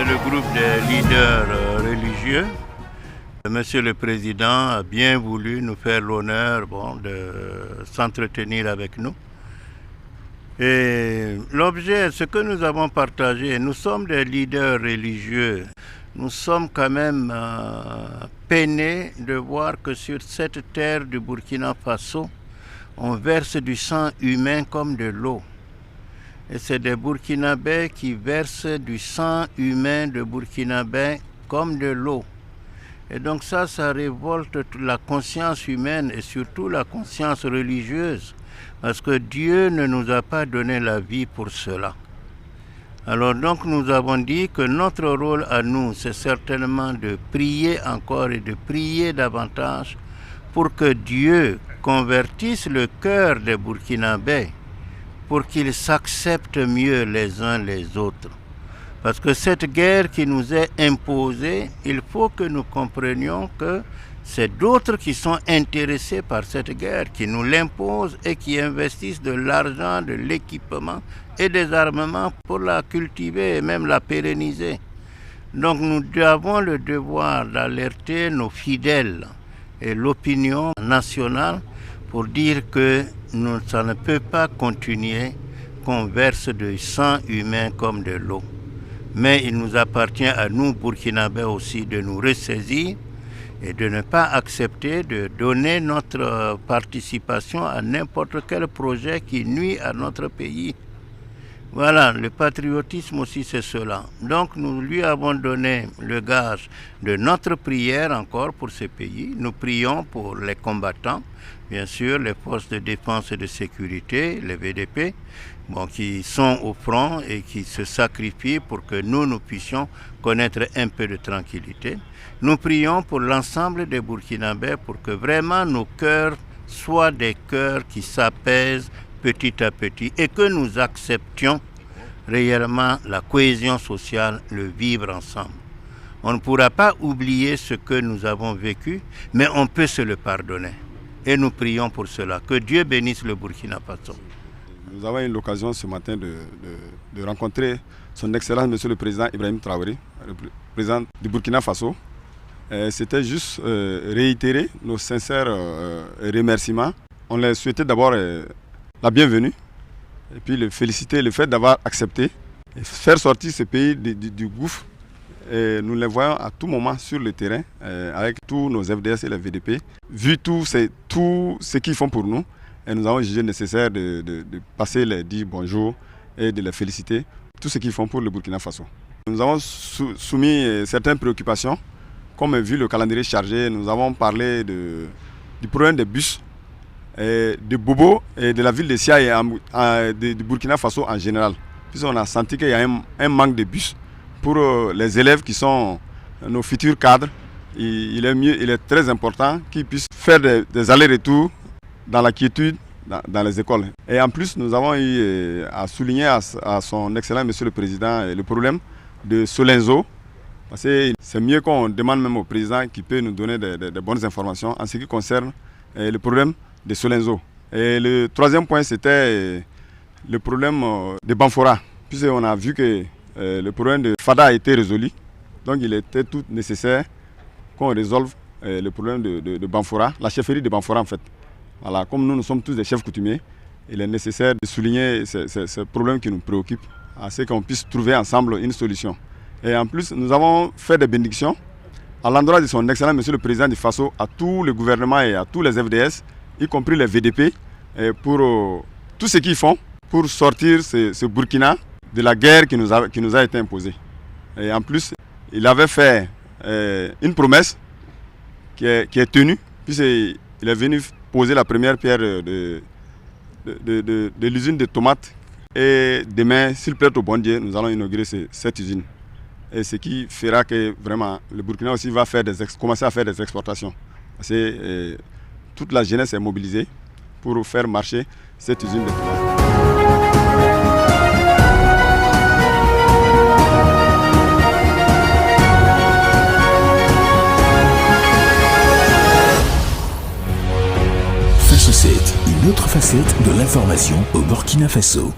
c'est le groupe des leaders religieux. Monsieur le Président a bien voulu nous faire l'honneur de s'entretenir avec nous. Et l'objet, ce que nous avons partagé, nous sommes des leaders religieux. Nous sommes quand même peinés de voir que sur cette terre du Burkina Faso, on verse du sang humain comme de l'eau. Et c'est des Burkinabés qui versent du sang humain de Burkinabés comme de l'eau. Et donc ça révolte la conscience humaine et surtout la conscience religieuse. Parce que Dieu ne nous a pas donné la vie pour cela. Alors donc nous avons dit que notre rôle à nous, c'est certainement de prier encore et de prier davantage pour que Dieu convertisse le cœur des Burkinabés, pour qu'ils s'acceptent mieux les uns les autres. Parce que cette guerre qui nous est imposée, il faut que nous comprenions que c'est d'autres qui sont intéressés par cette guerre, qui nous l'imposent et qui investissent de l'argent, de l'équipement et des armements pour la cultiver et même la pérenniser. Donc nous avons le devoir d'alerter nos fidèles et l'opinion nationale pour dire que ça ne peut pas continuer qu'on verse du sang humain comme de l'eau. Mais il nous appartient à nous, Burkinabés aussi, de nous ressaisir et de ne pas accepter de donner notre participation à n'importe quel projet qui nuit à notre pays. Voilà, le patriotisme aussi c'est cela. Donc nous lui avons donné le gage de notre prière encore pour ce pays. Nous prions pour les combattants, bien sûr, les forces de défense et de sécurité, les VDP, qui sont au front et qui se sacrifient pour que nous puissions connaître un peu de tranquillité. Nous prions pour l'ensemble des Burkinabés pour que vraiment nos cœurs soient des cœurs qui s'apaisent petit à petit et que nous acceptions réellement la cohésion sociale, le vivre ensemble. On ne pourra pas oublier ce que nous avons vécu, mais on peut se le pardonner. Et nous prions pour cela. Que Dieu bénisse le Burkina Faso. Nous avons eu l'occasion ce matin de rencontrer son Excellence Monsieur le Président Ibrahim Traoré, le président du Burkina Faso. C'était juste réitérer nos sincères remerciements. On les souhaitait d'abord la bienvenue et puis le féliciter, le fait d'avoir accepté et faire sortir ce pays du gouffre. Et nous les voyons à tout moment sur le terrain avec tous nos FDS et les VDP. Vu tout ce qu'ils font pour nous, et nous avons jugé nécessaire de passer les dire bonjour et de les féliciter, tout ce qu'ils font pour le Burkina Faso. Nous avons soumis certaines préoccupations. Comme vu le calendrier chargé, nous avons parlé du problème des bus, de Bobo et de la ville de Sia et du Burkina Faso en général. Puisqu'on a senti qu'il y a un manque de bus pour les élèves qui sont nos futurs cadres. Il est très important qu'ils puissent faire des allers-retours dans la quiétude dans les écoles. Et en plus, nous avons eu à souligner à son excellent Monsieur le Président le problème de Solenzo. Parce que c'est mieux qu'on demande même au président qui peut nous donner des bonnes informations en ce qui concerne le problème de Solenzo. Et le troisième point, c'était le problème de Banfora. Puisqu'on a vu que le problème de Fada a été résolu. Donc il était tout nécessaire qu'on résolve le problème de Banfora, la chefferie de Banfora en fait. Voilà, comme nous sommes tous des chefs coutumiers, il est nécessaire de souligner ces problèmes qui nous préoccupent, afin qu'on puisse trouver ensemble une solution. Et en plus, nous avons fait des bénédictions à l'endroit de son excellent Monsieur le Président du Faso, à tout le gouvernement et à tous les FDS, y compris les VDP, pour tout ce qu'ils font pour sortir ce Burkina de la guerre qui nous a été imposée. Et en plus, il avait fait une promesse qui est tenue, puisqu'il est venu poser la première pierre de l'usine de tomates. Et demain, s'il plaît au bon Dieu, nous allons inaugurer cette usine. Et ce qui fera que vraiment le Burkina aussi va commencer à faire des exportations. Parce que toute la jeunesse est mobilisée pour faire marcher cette usine de tomates. Faso 7, une autre facette de l'information au Burkina Faso.